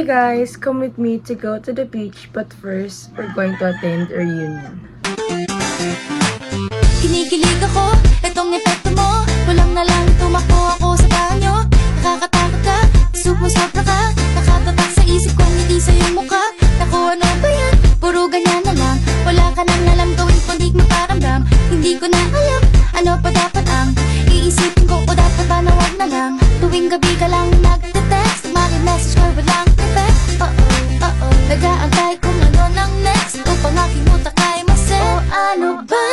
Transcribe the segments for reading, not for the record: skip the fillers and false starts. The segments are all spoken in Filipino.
Hey guys, come with me to go to the beach, but first, we're going to attend a reunion. Kinikilig ako, itong epekto mo. Kulang na lang tumakbo ako sa banyo. Nakakatakot ka, sumusabra ka. Nakatatak sa isip kong hindi sa'yo mukha. Naku, ano ba yan? Puro ganyan na lang. Wala ka nang alam gawin kundi maparamdam. Hindi ko na alam, ano pa dapat ang iisipin ko o dapat ba na wag na lang. Tuwing gabi ka lang nagte-text, maki-message ka walang effect. Oo, nag-aantay kung ano nang next upang aking utak ay maset. O ano ba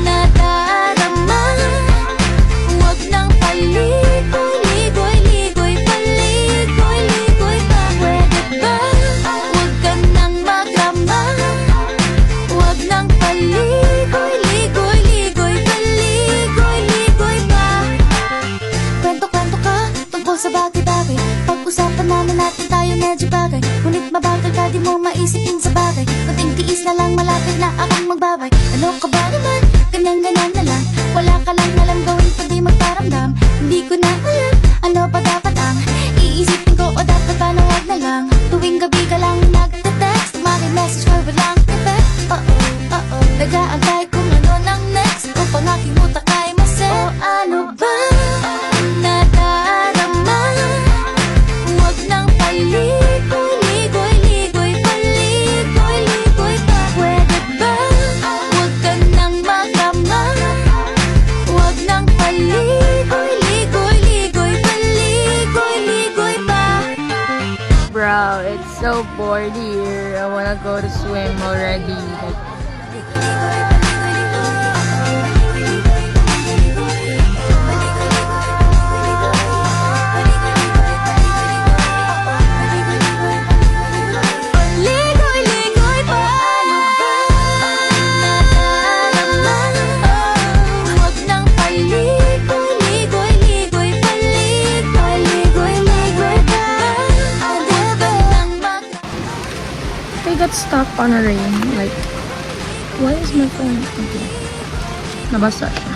nadarama? Huwag nang paligoy-ligoy-ligoy, paligoy-ligoy pa. Pwede ba? Huwag ka nang magrama. Huwag nang paligoy-ligoy-ligoy, paligoy-ligoy pa. Kwento-kwento ka tungkol sa bagay-bagay. Pag-usapan namin natin tayo medyo bagay. Ngunit mabagal ka, di mo maisipin sa bagay. Kunting tiis na lang, malapit na akong magbabay. Ano ka ba naman? Ganyan-ganyan na lang. Wala ka lang alam gawin kundi magparamdam. Hindi ko na alam, ano pa dapat ang iisipin ko o dapat ba na wag na lang. Tuwing gabi ka lang nagte-text, maki-message ka walang effect. Oo, nag-aantay kung ano nang next upang aking utak ay maset. O ano ba nadarama? Huwag nang paligoy-ligoy-ligoy, paligoy-ligoy pa. Pwede ba? Huwag ka nang magrama. Huwag nang paligoy-ligoy-ligoy, paligoy-ligoy pa. Bro, it's so bored here. I wanna go to swim already. Ligoy-ligoy pa. Nadarama. Huwag nang paligoy-ligoy-ligoy, paligoy-ligoy pa. Diba nang I got stuck on a rain. Like, why is my phone? Okay. Nabasa siya.